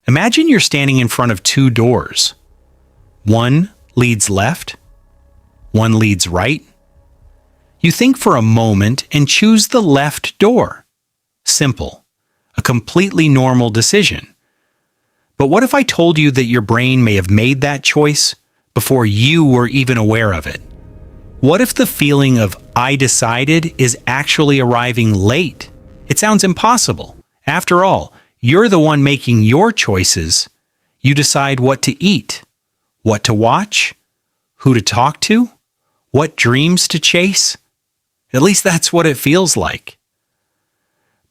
Imagine you're standing in front of two doors. One leads left, one leads right. You think for a moment and choose the left door. Simple. A completely normal decision. But what if I told you that your brain may have made that choice before you were even aware of it? What if the feeling of "I decided" is actually arriving late? It sounds impossible. After all, you're the one making your choices. You decide what to eat, what to watch, who to talk to, what dreams to chase. At least that's what it feels like.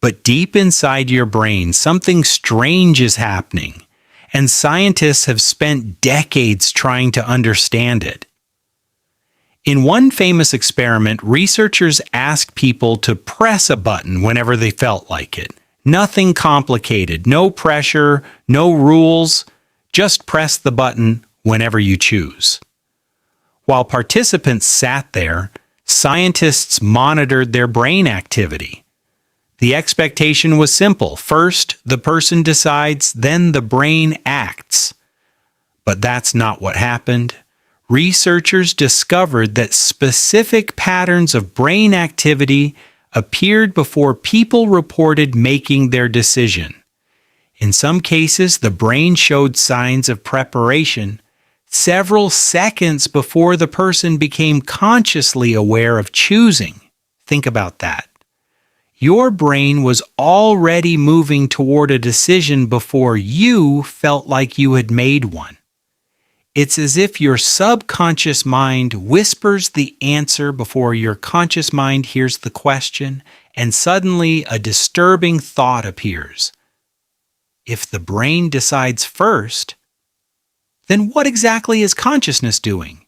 But deep inside your brain, something strange is happening, and scientists have spent decades trying to understand it. In one famous experiment, researchers asked people to press a button whenever they felt like it. Nothing complicated, no pressure, no rules, just press the button whenever you choose. While participants sat there, scientists monitored their brain activity. The expectation was simple. First, the person decides, then the brain acts. But that's not what happened. Researchers discovered that specific patterns of brain activity appeared before people reported making their decision. In some cases, the brain showed signs of preparation several seconds before the person became consciously aware of choosing. Think about that. Your brain was already moving toward a decision before you felt like you had made one. It's as if your subconscious mind whispers the answer before your conscious mind hears the question, and suddenly a disturbing thought appears. If the brain decides first, then what exactly is consciousness doing?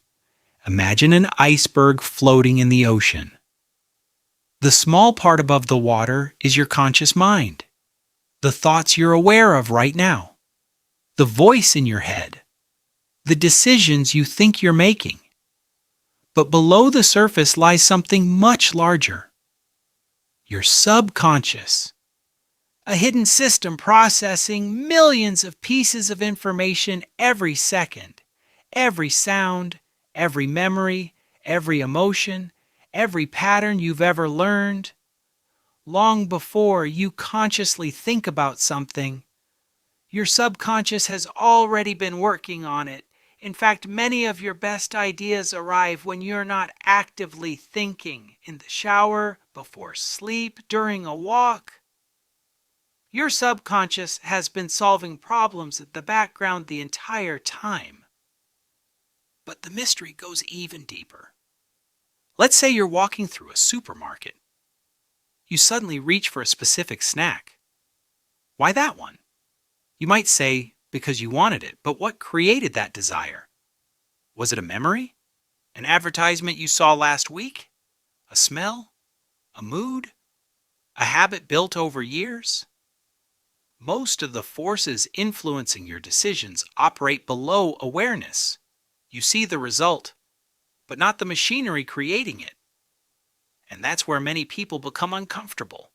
Imagine an iceberg floating in the ocean. The small part above the water is your conscious mind, the thoughts you're aware of right now, the voice in your head, the decisions you think you're making. But below the surface lies something much larger. Your subconscious, a hidden system processing millions of pieces of information every second, every sound, every memory, every emotion, every pattern you've ever learned. Long before you consciously think about something, your subconscious has already been working on it. In fact, many of your best ideas arrive when you're not actively thinking, in the shower, before sleep, during a walk. Your subconscious has been solving problems at the background the entire time. But the mystery goes even deeper. Let's say you're walking through a supermarket. You suddenly reach for a specific snack. Why that one? You might say, because you wanted it, but what created that desire? Was it a memory? An advertisement you saw last week? A smell? A mood? A habit built over years? Most of the forces influencing your decisions operate below awareness. You see the result, but not the machinery creating it. And that's where many people become uncomfortable.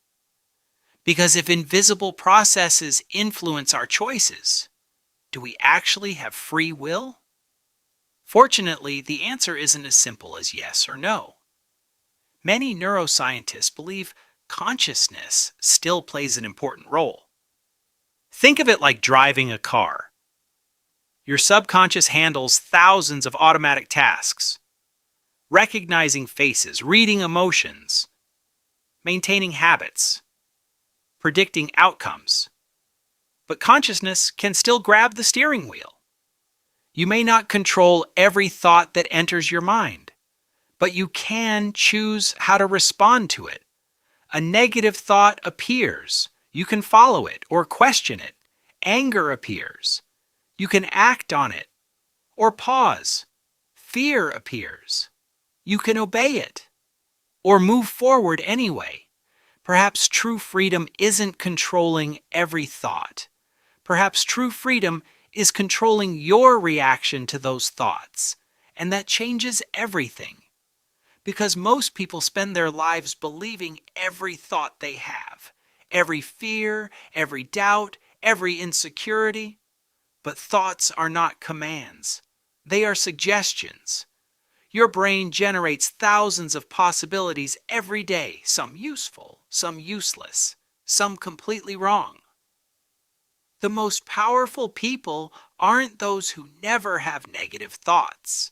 Because if invisible processes influence our choices, do we actually have free will? Fortunately, the answer isn't as simple as yes or no. Many neuroscientists believe consciousness still plays an important role. Think of it like driving a car. Your subconscious handles thousands of automatic tasks, recognizing faces, reading emotions, maintaining habits, predicting outcomes. But consciousness can still grab the steering wheel. You may not control every thought that enters your mind, but you can choose how to respond to it. A negative thought appears. You can follow it or question it. Anger appears. You can act on it or pause. Fear appears. You can obey it or move forward anyway. Perhaps true freedom isn't controlling every thought. Perhaps true freedom is controlling your reaction to those thoughts, and that changes everything. Because most people spend their lives believing every thought they have, every fear, every doubt, every insecurity. But thoughts are not commands. They are suggestions. Your brain generates thousands of possibilities every day, some useful, some useless, some completely wrong. The most powerful people aren't those who never have negative thoughts.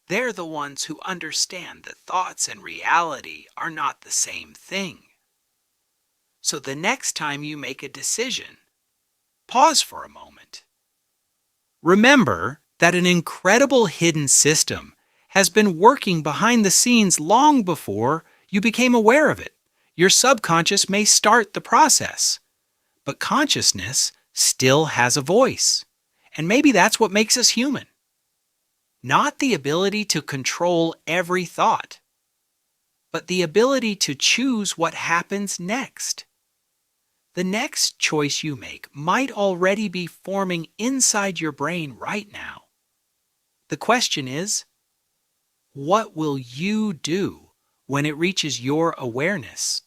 They're the ones who understand that thoughts and reality are not the same thing. So the next time you make a decision, pause for a moment. Remember that an incredible hidden system has been working behind the scenes long before you became aware of it. Your subconscious may start the process, but consciousness still has a voice. And maybe that's what makes us human. Not the ability to control every thought, but the ability to choose what happens next. The next choice you make might already be forming inside your brain right now. The question is, what will you do when it reaches your awareness